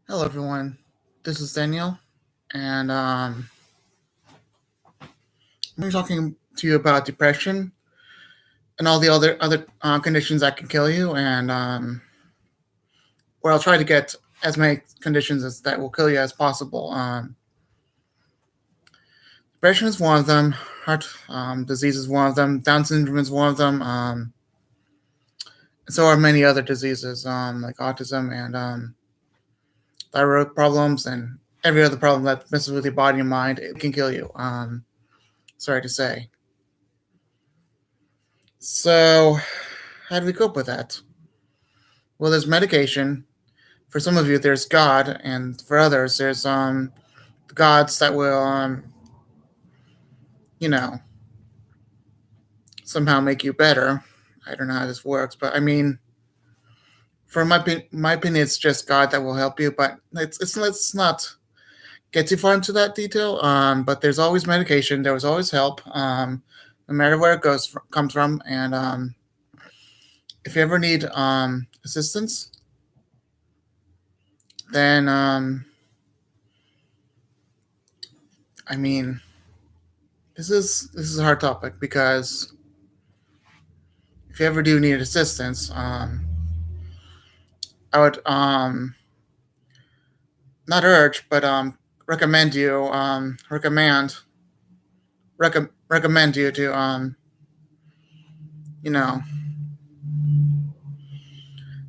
Hello, everyone. This is Daniel, and I'm talking to you about depression and all the other conditions that can kill you, and where I'll try to get as many conditions as that will kill you as possible. Depression is one of them. Heart disease is one of them. Down syndrome is one of them. So are many other diseases like autism and thyroid problems and every other problem that messes with your body and mind. It can kill you. Sorry to say. So, how do we cope with that? Well, there's medication. For some of you, there's God, and for others, there's gods that will you know somehow make you better. I don't know how this works, but I mean, for my opinion, it's just God that will help you. But let's not get too far into that detail. But there's always medication. There was always help. No matter where it comes from, and if you ever need assistance, then I mean, this is a hard topic because if you ever do need assistance, I would not urge, but recommend you recommend you to you know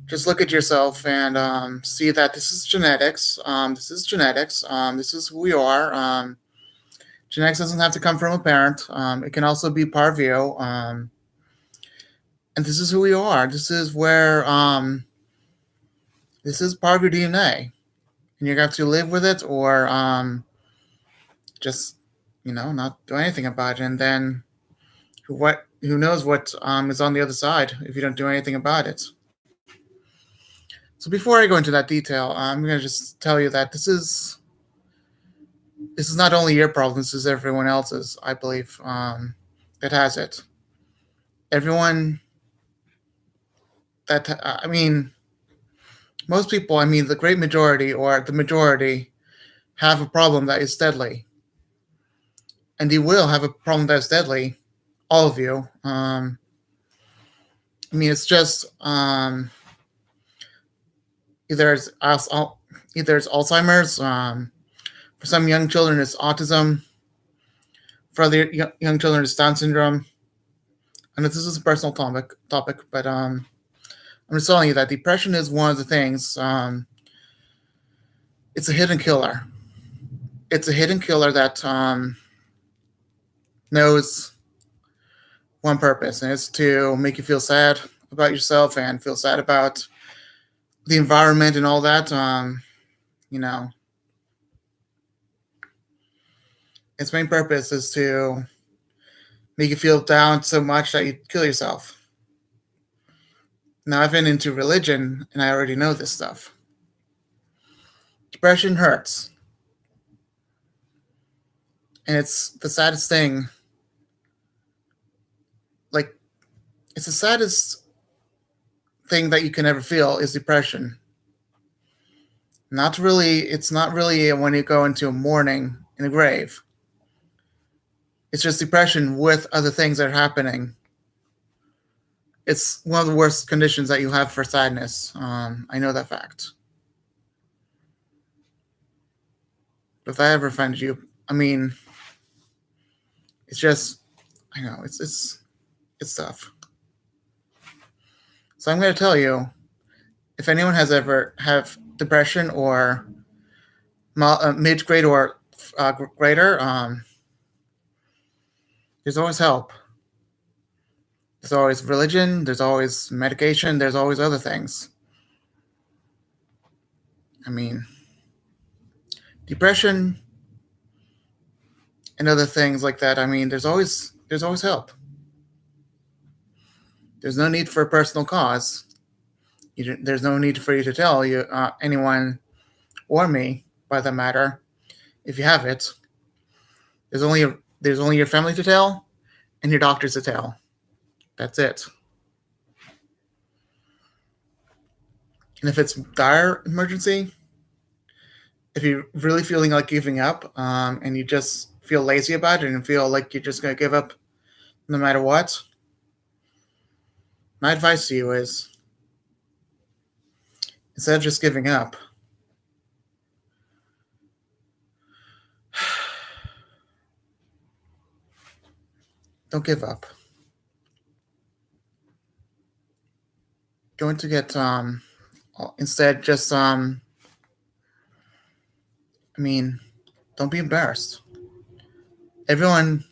just look at yourself and see that this is genetics. This is genetics. This is who you are. Genetics doesn't have to come from a parent. It can also be part of you. And this is who you are. This is part of your DNA, and you have to live with it or just not do anything about it. And then who knows what is on the other side if you don't do anything about it. So before I go into that detail, I'm going to just tell you that this is not only your problem. This is everyone else's. I believe that has it. Everyone that I mean, most people. I mean, the great majority or the majority have a problem that is deadly, and you will have a problem that's deadly. All of you. I mean, it's just either it's either it's Alzheimer's. For some young children, it's autism. For other young children, it's Down syndrome. And this is a personal topic, but I'm just telling you that depression is one of the things. It's a hidden killer. It's a hidden killer that knows one purpose, and it's to make you feel sad about yourself and feel sad about the environment and all that. You know, its main purpose is to make you feel down so much that you kill yourself. Now, I've been into religion and I already know this stuff. Depression hurts. And it's the saddest thing. Like, it's the saddest thing that you can ever feel is depression. It's not really when you go into mourning in the grave. It's just depression with other things that are happening. It's one of the worst conditions that you have for sadness. I know that fact. But if I ever offended you, I mean, it's just, I know, it's tough. So I'm going to tell you, if anyone has ever have depression or mid grade or greater, there's always help. There's always religion. There's always medication. There's always other things. I mean, depression and other things like that. I mean, there's always help. There's no need for a personal cause. There's no need for you to tell anyone or me, by that matter, if you have it. There's only your family to tell and your doctors to tell. That's it. And if it's dire emergency, if you're really feeling like giving up, and you just feel lazy about it and feel like you're just going to give up no matter what, my advice to you is, instead of just giving up, don't give up. Going to get instead just I mean, don't be embarrassed. Everyone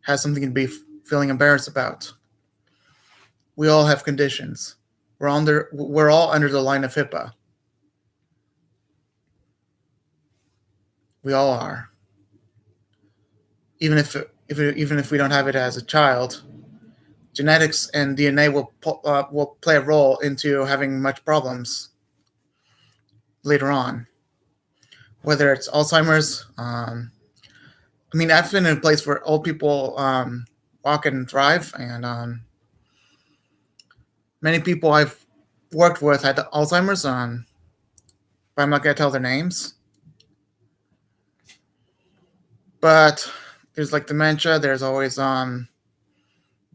has something to be feeling embarrassed about. We all have conditions. We're all under the line of HIPAA. We all are. Even if we don't have it as a child, genetics and DNA will play a role into having much problems later on. Whether it's Alzheimer's, I've been in a place where old people walk and thrive, and many people I've worked with had Alzheimer's, but I'm not gonna tell their names. But there's like dementia. There's always the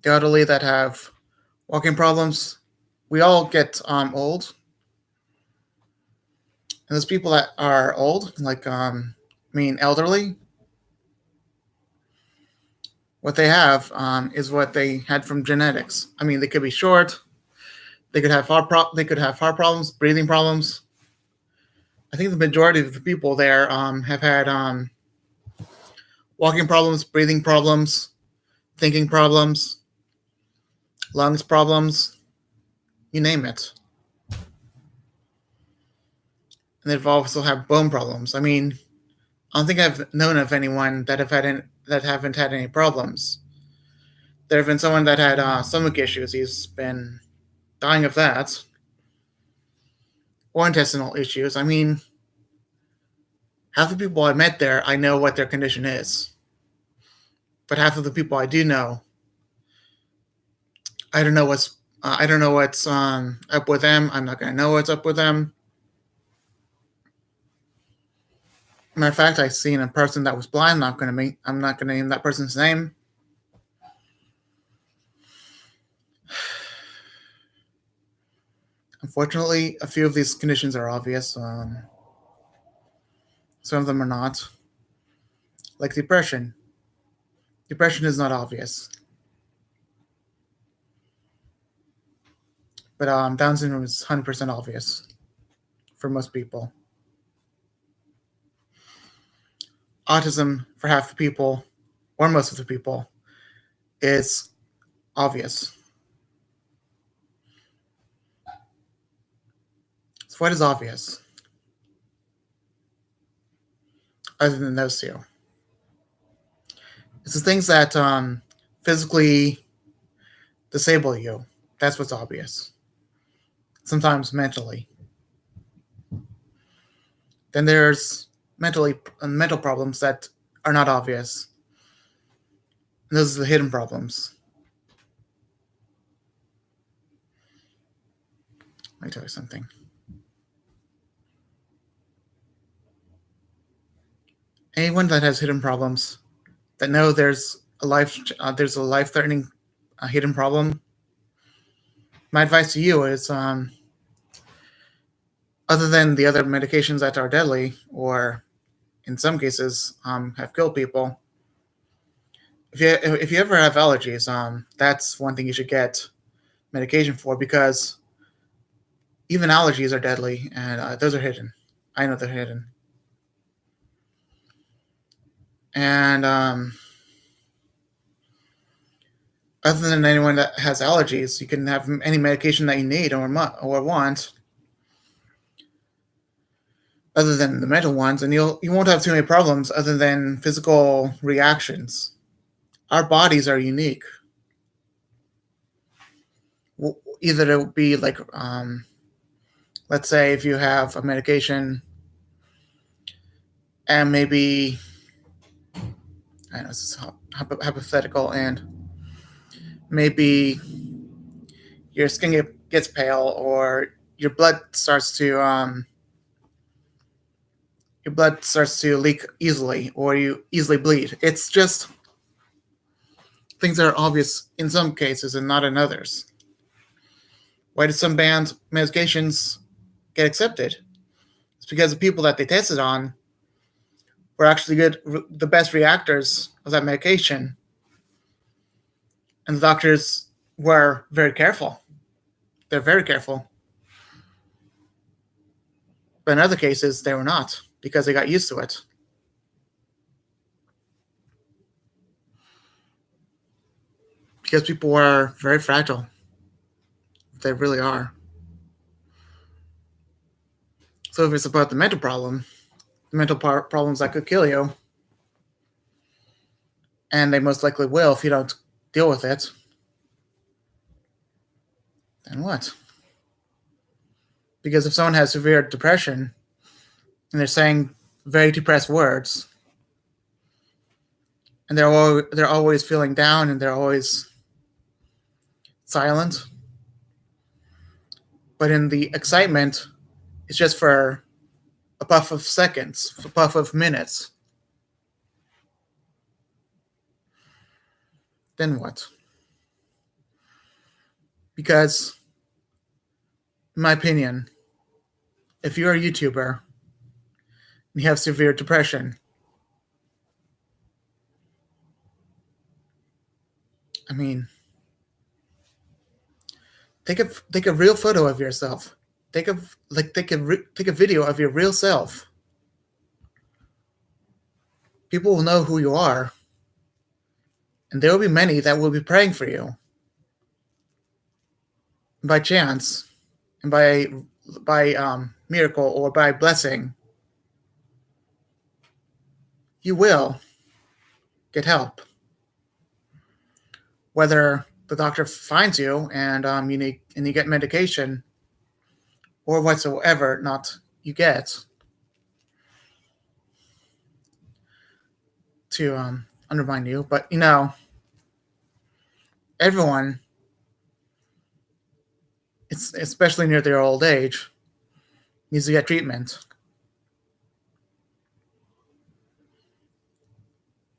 elderly that have walking problems. We all get old, and those people that are old, like elderly, what they have is what they had from genetics. I mean, they could be short. They could have they could have heart problems, breathing problems. I think the majority of the people there have had walking problems, breathing problems, thinking problems, lungs problems, you name it. And they've also had bone problems. I mean, I don't think I've known of anyone that haven't had any problems. There have been someone that had stomach issues. He's been dying of that, or intestinal issues. I mean, half the people I met there, I know what their condition is, but half of the people I do know, I don't know what's up with them. I'm not gonna know what's up with them. Matter of fact, I seen a person that was blind. I'm not gonna name that person's name. Unfortunately, a few of these conditions are obvious. Some of them are not. Like depression. Depression is not obvious, but Down syndrome is 100% obvious for most people. Autism, for half the people, or most of the people, is obvious. So what is obvious other than those two? It's the things that physically disable you. That's what's obvious. Sometimes mentally. Then there's mental problems that are not obvious. And those are the hidden problems. Let me tell you something. Anyone that has hidden problems, that know there's a life-threatening hidden problem. My advice to you is, other than the other medications that are deadly, or in some cases have killed people, if you ever have allergies, that's one thing you should get medication for, because even allergies are deadly, and those are hidden. I know they're hidden. And other than anyone that has allergies, you can have any medication that you need or want, other than the mental ones, and you won't have too many problems other than physical reactions. Our bodies are unique. Either it would be like, let's say if you have a medication, and maybe, I know this is hypothetical, and maybe your skin gets pale, or your blood starts to your blood starts to leak easily or you easily bleed. It's just things that are obvious in some cases and not in others. Why did some banned medications get accepted? It's because the people that they tested on were actually the best reactors of that medication. And the doctors were very careful. They're very careful. But in other cases, they were not because they got used to it. Because people are very fragile. They really are. So if it's about the mental problem, the mental problems that could kill you, and they most likely will if you don't deal with it, then what? Because if someone has severe depression and they're saying very depressed words, and they're always feeling down and they're always silent, but in the excitement, it's just for a puff of seconds, a puff of minutes. Then what? Because, in my opinion, if you're a YouTuber and you have severe depression, I mean, take a real photo of yourself. Take a video of your real self. People will know who you are, and there will be many that will be praying for you. By chance, and by miracle or by blessing, you will get help. Whether the doctor finds you and you get medication, or whatsoever not you get to undermine you, but everyone, it's especially near their old age, needs to get treatment.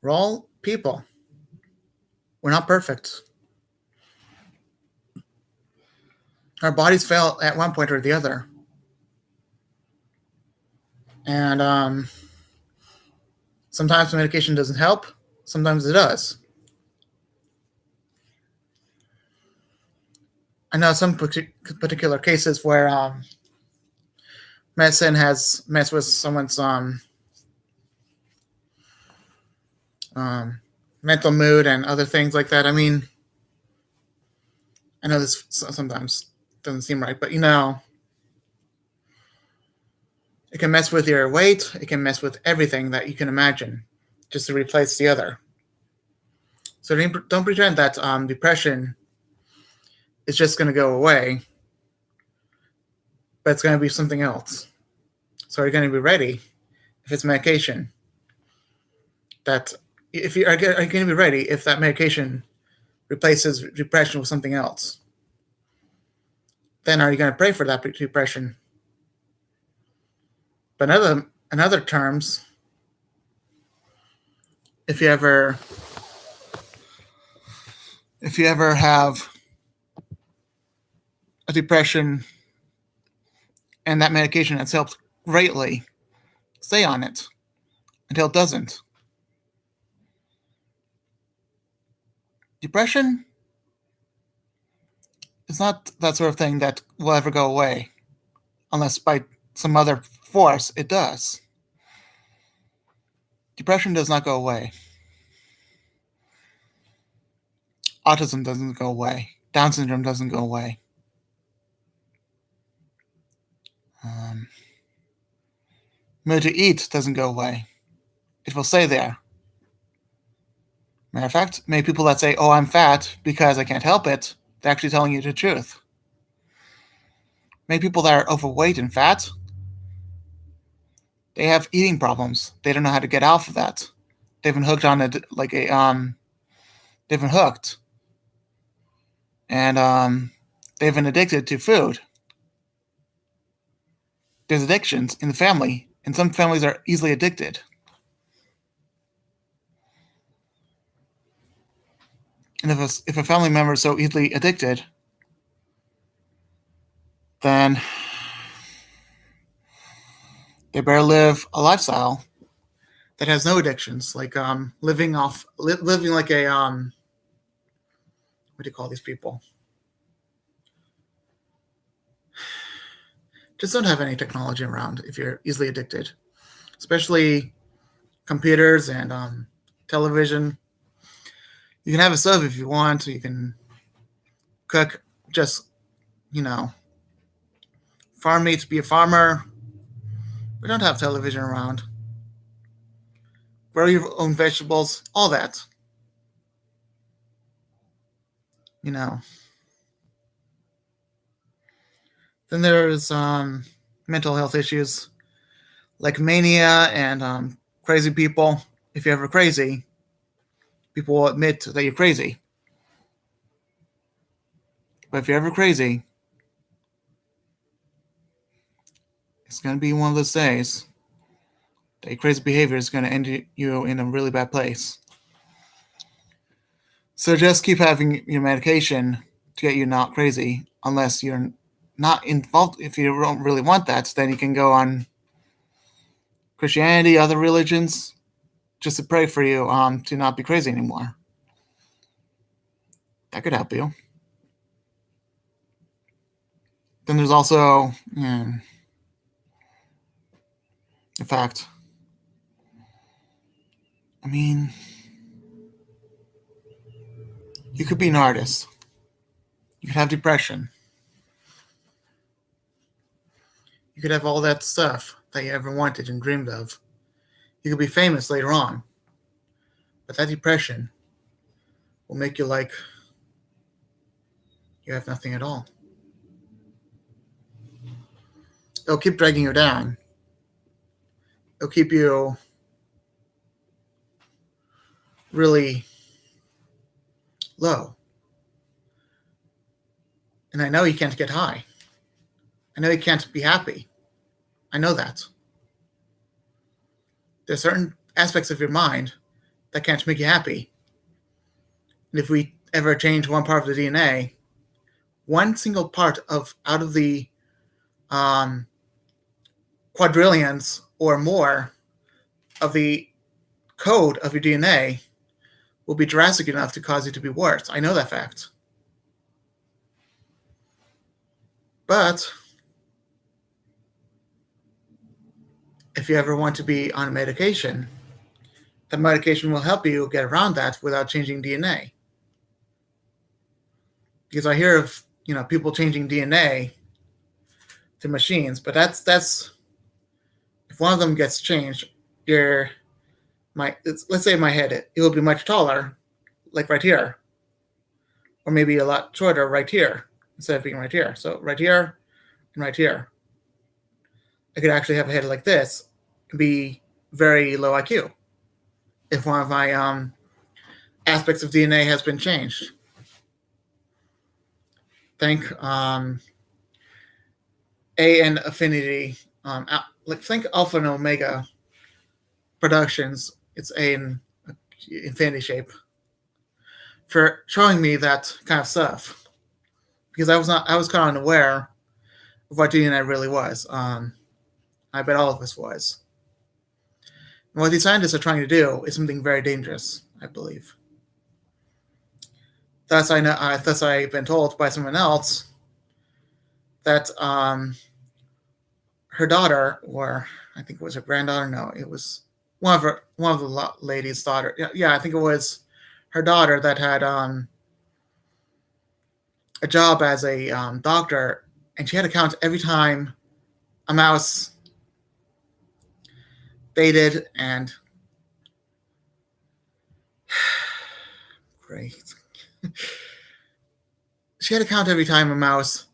We're all people. We're not perfect. Our bodies fail at one point or the other. And sometimes the medication doesn't help. Sometimes it does. I know some particular cases where medicine has messed with someone's mental mood and other things like that. I mean, I know this sometimes doesn't seem right, but it can mess with your weight. It can mess with everything that you can imagine just to replace the other. So don't pretend that depression is just going to go away, but it's going to be something else. So you're going to be ready if it's medication. Are you going to be ready if that medication replaces depression with something else? Then are you going to pray for that depression? But in other terms, if you ever have a depression and that medication has helped greatly, stay on it until it doesn't. Depression is not that sort of thing that will ever go away, unless by some other force it does. Depression does not go away. Autism doesn't go away. Down syndrome doesn't go away. Mood to eat doesn't go away. It will stay there. Matter of fact, many people that say, "Oh, I'm fat because I can't help it," they're actually telling you the truth. Many people that are overweight and fat, they have eating problems. They don't know how to get out of that. They've been hooked on it they've been hooked. And they've been addicted to food. There's addictions in the family And some families are easily addicted. And if a family member is so easily addicted, then they better live a lifestyle that has no addictions, like living like a what do you call these people? Just don't have any technology around if you're easily addicted, especially computers and television. You can have a stove if you want. You can cook, just farm meat, be a farmer. We don't have television around. Grow your own vegetables, all that. You know. Then there's mental health issues like mania and crazy people. If you're ever crazy, people will admit that you're crazy. But if you're ever crazy, it's going to be one of those days that your crazy behavior is going to end you in a really bad place. So just keep having your medication to get you not crazy, unless you're not involved. If you don't really want that, then you can go on Christianity, other religions, just to pray for you to not be crazy anymore. That could help you. Then there's also, in fact, I mean, you could be an artist. You could have depression. You could have all that stuff that you ever wanted and dreamed of. You could be famous later on. But that depression will make you like you have nothing at all. It'll keep dragging you down. It'll keep you really low. And I know you can't get high. I know you can't be happy. I know that. There's certain aspects of your mind that can't make you happy. And if we ever change one part of the DNA, one single part out of the quadrillions or more of the code of your DNA will be drastic enough to cause you to be worse. I know that fact. But if you ever want to be on a medication, the medication will help you get around that without changing DNA. Because I hear of people changing DNA to machines, but that's if one of them gets changed, let's say my head, it will be much taller, like right here, or maybe a lot shorter right here instead of being right here. So right here and right here, I could actually have a head like this and be very low IQ if one of my aspects of DNA has been changed. Think AN Affinity, think Alpha and Omega Productions. It's A in infinity shape for showing me that kind of stuff, because I was kind of unaware of what DNA really was. I bet all of us was. And what these scientists are trying to do is something very dangerous, I believe. Thus, I've been told by someone else that her daughter, or I think it was her granddaughter. No, it was one of the lady's daughter. Yeah, I think it was her daughter that had a job as a doctor, and she had to count every time a mouse baited and great. She had to count every time a mouse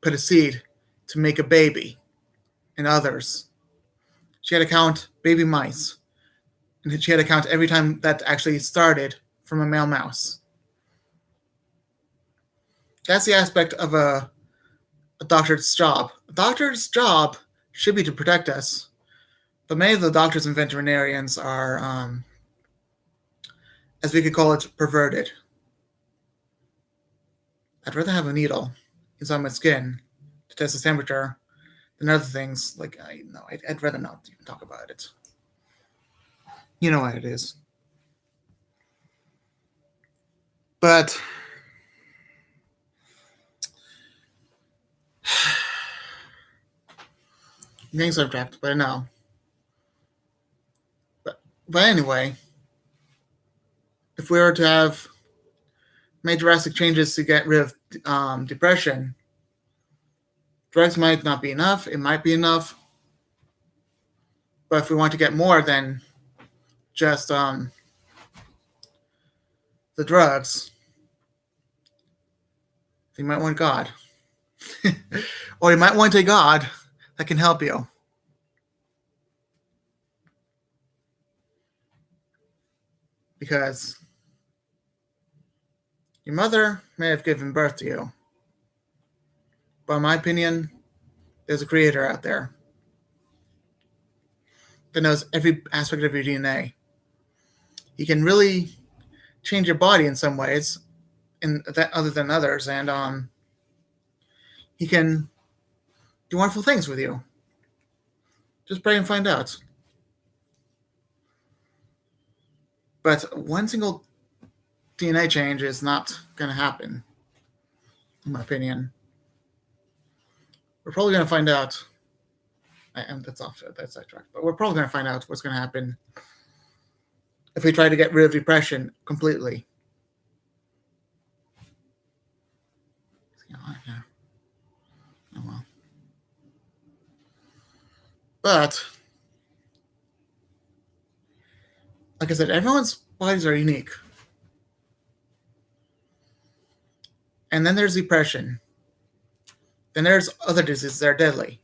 put a seed to make a baby, and others. She had to count baby mice, and she had to count every time that actually started from a male mouse. That's the aspect of a doctor's job. A doctor's job should be to protect us But many of the doctors and veterinarians are, as we could call it, perverted. I'd rather have a needle inside my skin to test the temperature than other things. Like, I'd rather not even talk about it. You know what it is. But getting sidetracked, but no. But anyway, if we were to have made drastic changes to get rid of depression, drugs might not be enough. It might be enough. But if we want to get more than just the drugs, you might want God. Or you might want a God that can help you. Because your mother may have given birth to you. But in my opinion, there's a creator out there that knows every aspect of your DNA. He can really change your body in some ways, other than others, and he can do wonderful things with you. Just pray and find out. But one single DNA change is not going to happen, in my opinion. We're probably going to find out. And that's sidetracked. But we're probably going to find out what's going to happen if we try to get rid of depression completely. Yeah. Oh well. But like I said, everyone's bodies are unique. And then there's depression. Then there's other diseases that are deadly.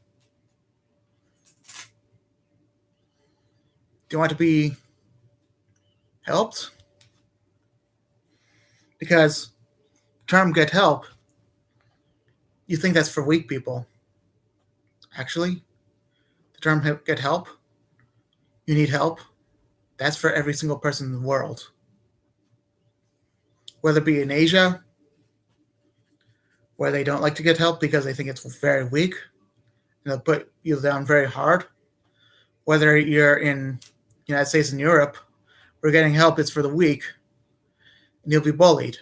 Do you want to be helped? Because the term get help, you think that's for weak people. Actually, the term get help, you need help, that's for every single person in the world. Whether it be in Asia, where they don't like to get help because they think it's very weak, and they'll put you down very hard. Whether you're in the United States and Europe, where getting help is for the weak, and you'll be bullied.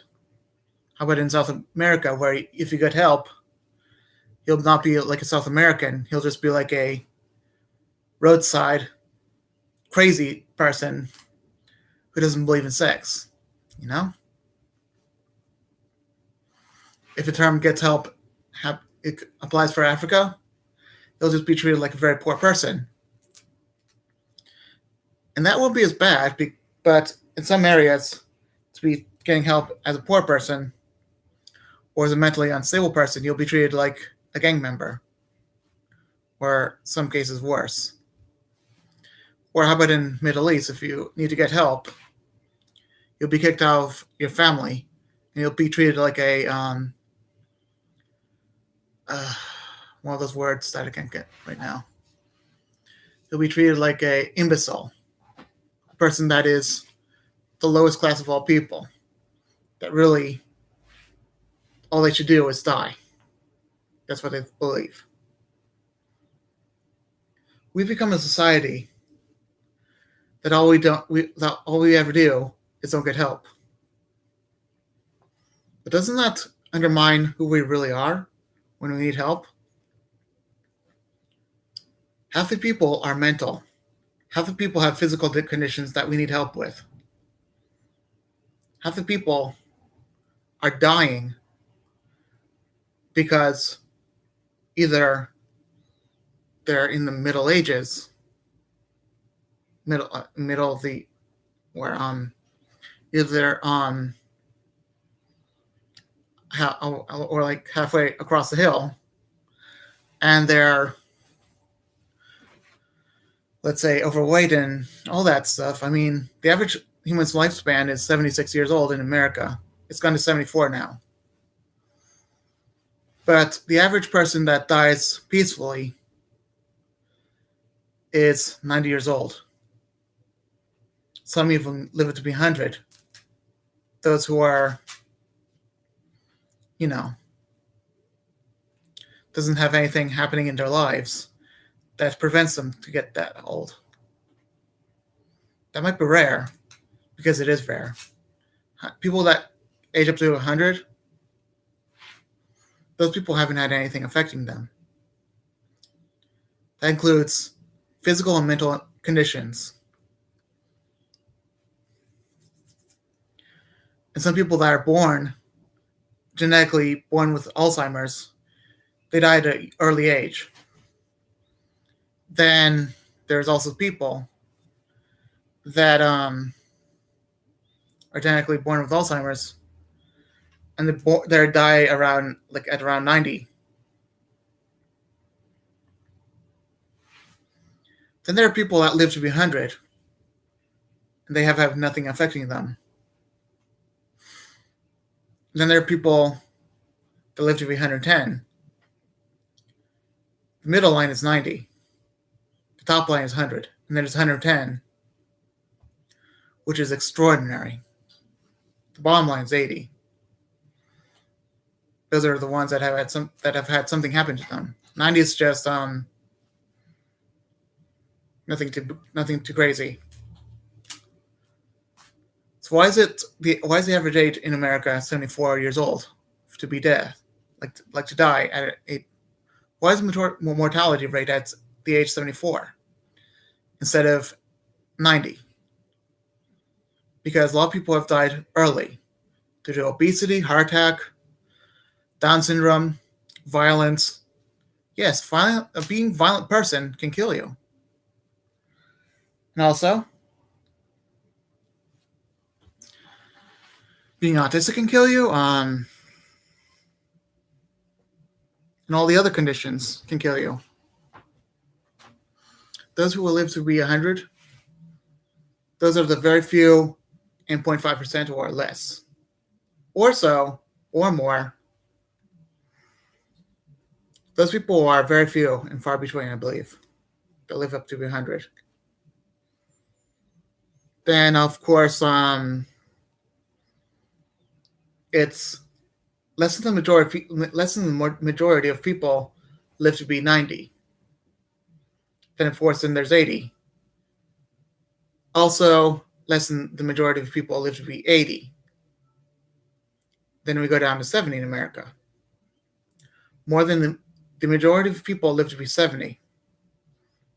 How about in South America, where if you get help, he'll not be like a South American. He'll just be like a roadside crazy person who doesn't believe in sex. You know? If the term gets help, it applies for Africa, he'll just be treated like a very poor person. And that won't be as bad, but in some areas, to be getting help as a poor person or as a mentally unstable person, you'll be treated like a gang member, or some cases worse. Or how about in Middle East, if you need to get help, you'll be kicked out of your family, and you'll be treated like a one of those words that I can't get right now. You'll be treated like a imbecile, a person that is the lowest class of all people, that really all they should do is die. That's what they believe. We've become a society that all we ever do is don't get help. But doesn't that undermine who we really are when we need help? Half the people are mental. Half the people have physical conditions that we need help with. Half the people are dying because either they're in the Middle Ages, middle of the, where either or like halfway across the hill, and they're, let's say, overweight and all that stuff. I mean, the average human's lifespan is 76 years old in America. It's gone to 74 now. But the average person that dies peacefully is 90 years old. Some even live to be 100. Those who are, you know, doesn't have anything happening in their lives that prevents them to get that old. That might be rare, because it is rare. People that age up to 100, those people haven't had anything affecting them. That includes physical and mental conditions. And some people that are genetically born with Alzheimer's, they die at an early age. Then there's also people that are genetically born with Alzheimer's, and they die at around 90. Then there are people that live to be 100, and they have nothing affecting them. Then there are people that live to be 110. The middle line is 90. The top line is 100. And then it's 110, which is extraordinary. The bottom line is 80. Those are the ones that have had something happen to them. 90 is just nothing too crazy. So why is the average age in America 74 years old to be dead, like to die at why is the mortality rate at the age 74 instead of 90? Because a lot of people have died early due to obesity, heart attack, Down syndrome, violence. Yes, being a violent person can kill you. And also, being autistic can kill you. And all the other conditions can kill you. Those who will live to be 100, those are the very few and 0.5% or less. Or so, or more. Those people are very few and far between, I believe, that live up to be 100. Then, of course, it's less than the majority of people live to be 90. Then, of course, then there's 80. Also, less than the majority of people live to be 80. Then we go down to 70 in America. More than the majority of people live to be 70.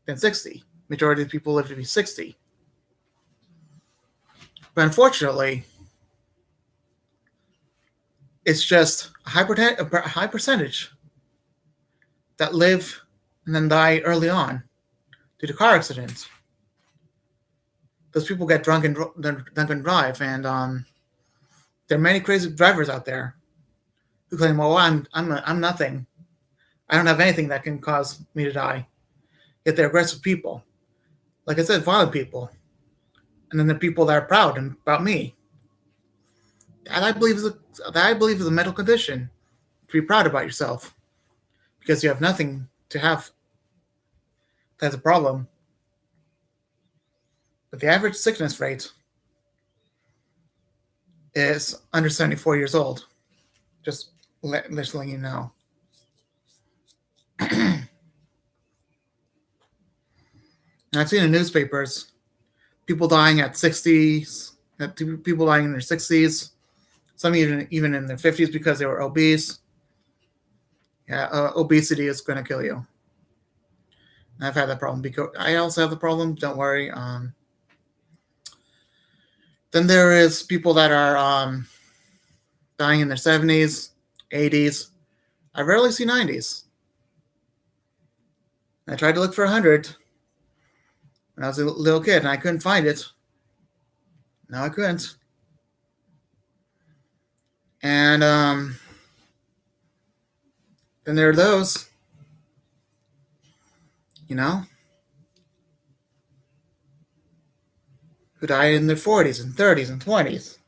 Then 60. Majority of people live to be 60. But unfortunately, it's just a high percentage that live and then die early on due to car accidents. Those people get drunk and drive, and there are many crazy drivers out there who claim, "Oh, I'm nothing. I don't have anything that can cause me to die." Yet they're aggressive people, like I said, violent people, and then the people that are proud about me. That I believe is a mental condition to be proud about yourself, because you have nothing to have. That's a problem. But the average sickness rate is under 74 years old. Just letting you know. And I've seen in newspapers people dying at 60s, people dying in their 60s, some even in their 50s because they were obese. Yeah, obesity is going to kill you. I've had that problem because I also have the problem. Don't worry. Then there is people that are dying in their 70s, 80s. I rarely see 90s. I tried to look for 100 when I was a little kid, and I couldn't find it. No, I couldn't. And then there are those, who died in their 40s and 30s and 20s.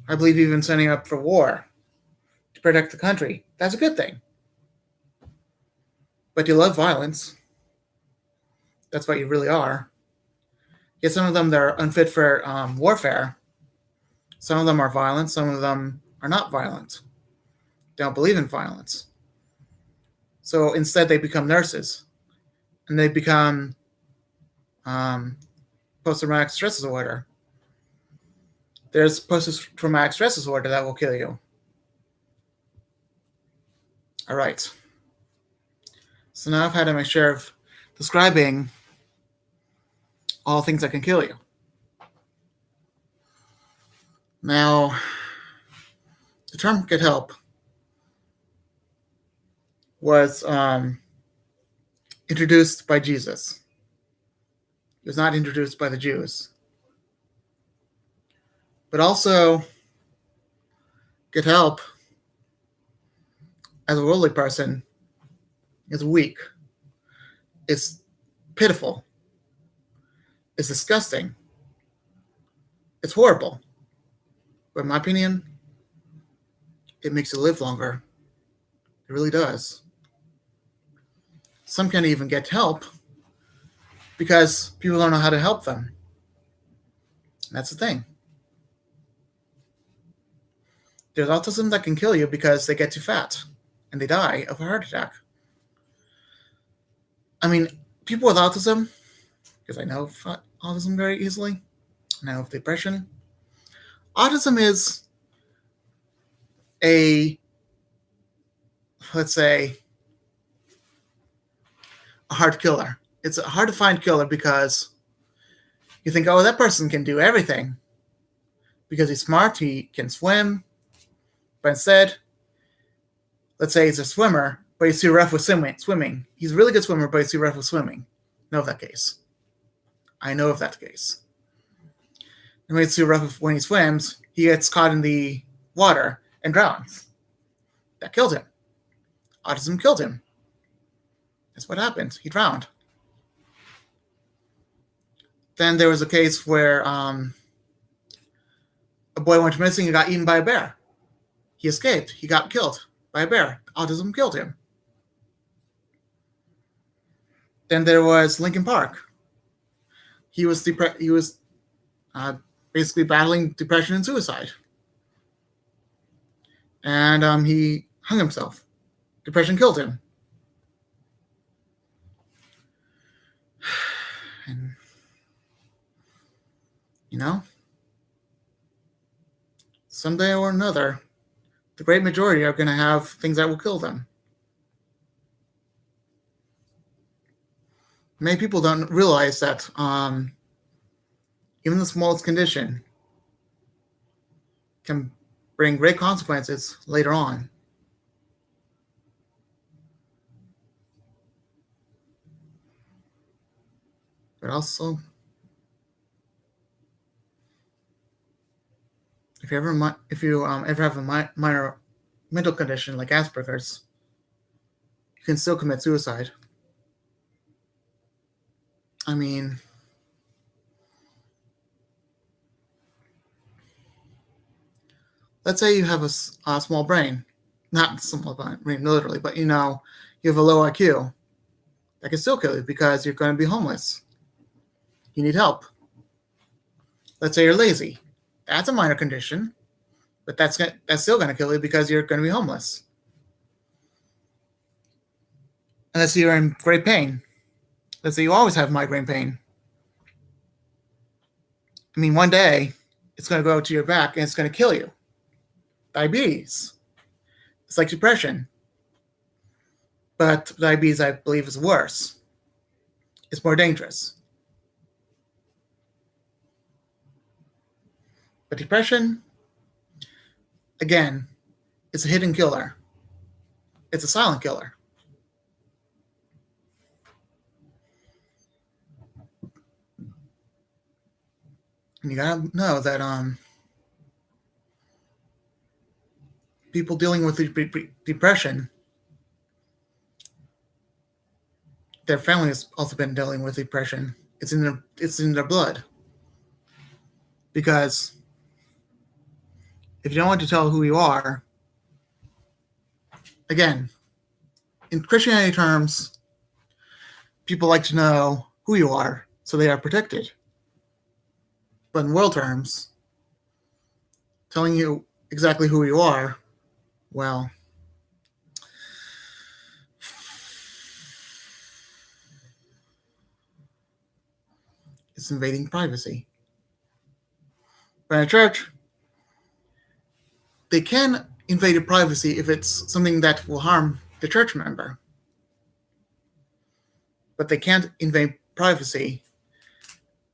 I believe even signing up for war to protect the country. That's a good thing. but you love violence. That's what you really are. Yet some of them that are unfit for warfare. Some of them are violent. Some of them are not violent. They don't believe in violence. So instead, they become nurses, and they become post-traumatic stress disorder. There's post-traumatic stress disorder that will kill you. All right. So now I've had my share of describing all things that can kill you. Now, the term "get help" was introduced by Jesus. It was not introduced by the Jews. But also, get help as a worldly person is weak. It's pitiful. It's disgusting. It's horrible. But in my opinion, it makes you live longer. It really does. Some can't even get help because people don't know how to help them. And that's the thing. There's autism that can kill you because they get too fat and they die of a heart attack. I mean, people with autism, because I know autism very easily, I know of depression. Autism is let's say, a hard killer. It's a hard to find killer because you think, oh, that person can do everything. Because he's smart, he can swim. But instead, let's say he's a swimmer, but he's too rough with swimming. He's a really good swimmer, but he's too rough with swimming. I know of that case. I know of that case. And when he's too rough when he swims, he gets caught in the water and drowns. That killed him. Autism killed him. That's what happened. He drowned. Then there was a case where a boy went missing and got eaten by a bear. He escaped. He got killed by a bear. Autism killed him. Then there was Linkin Park. He was basically battling depression and suicide. And he hung himself. Depression killed him. And, someday or another, the great majority are going to have things that will kill them. Many people don't realize that even the smallest condition can bring great consequences later on. But also, if you ever have a minor mental condition like Asperger's, you can still commit suicide. I mean, let's say you have a small brain, not small brain literally, but you have a low IQ. That can still kill you because you're going to be homeless. You need help. Let's say you're lazy. That's a minor condition, but that's still going to kill you because you're going to be homeless. Unless you're in great pain. Let's say you always have migraine pain. I mean, one day it's going to go to your back and it's going to kill you. Diabetes. It's like depression. But diabetes, I believe, is worse. It's more dangerous. But depression, again, it's a hidden killer. It's a silent killer. And you gotta know that people dealing with depression, their family has also been dealing with depression. It's in their blood. Because if you don't want to tell who you are, again, in Christianity terms, people like to know who you are so they are protected. But in world terms, telling you exactly who you are, well, it's invading privacy. But in a church, they can invade your privacy if it's something that will harm the church member. But they can't invade privacy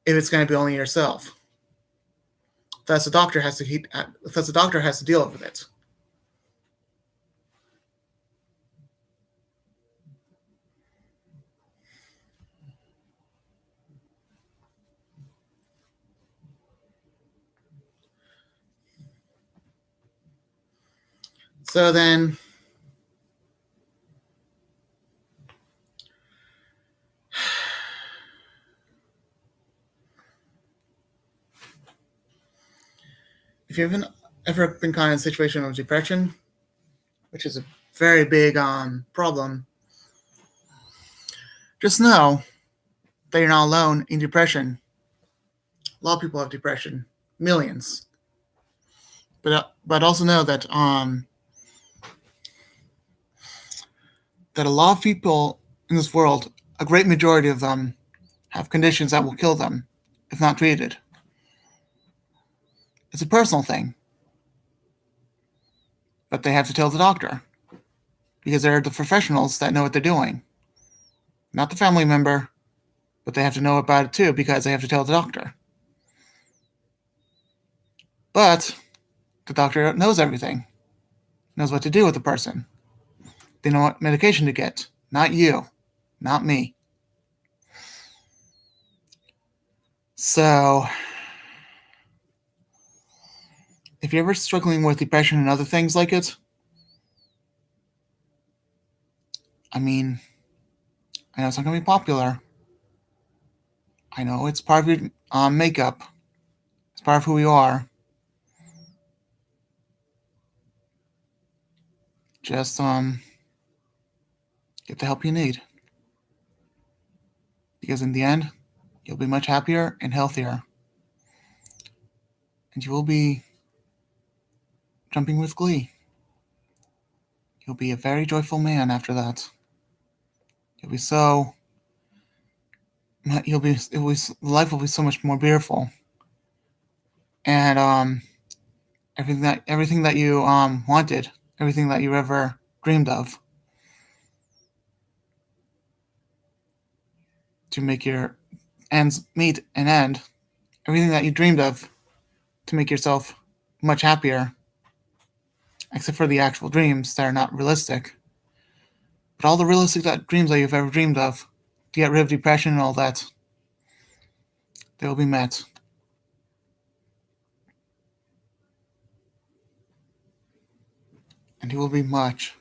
if it's going to be only yourself. Thus, the doctor has to deal with it. So then, if you've ever been kind of in a situation of depression, which is a very big problem, just know that you're not alone in depression. A lot of people have depression, millions. But also know that a lot of people in this world, a great majority of them, have conditions that will kill them if not treated. It's a personal thing, but they have to tell the doctor because they're the professionals that know what they're doing. Not the family member, but they have to know about it too because they have to tell the doctor. But the doctor knows everything, knows what to do with the person. They know what medication to get, not you, not me. So, if you're ever struggling with depression and other things like it, I mean, I know it's not going to be popular. I know it's part of your makeup. It's part of who you are. Just get the help you need. Because in the end, you'll be much happier and healthier. And you will be jumping with glee. You'll be a very joyful man after that. You'll be so. Life will be so much more beautiful. And everything that you wanted, everything that you ever dreamed of, to make your ends meet and end, everything that you dreamed of to make yourself much happier, except for the actual dreams that are not realistic. But all the realistic dreams that you've ever dreamed of, to get rid of depression and all that, they will be met. And you will be much,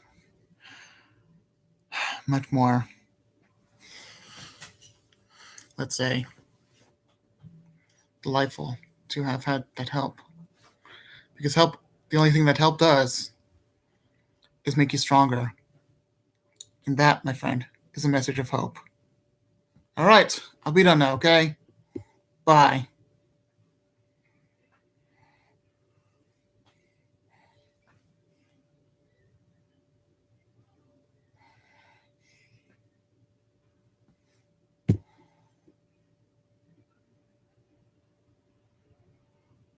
much more, let's say, delightful to have had that help. Because the only thing that help does is make you stronger. And that, my friend, is a message of hope. All right, I'll be done now, okay? Bye.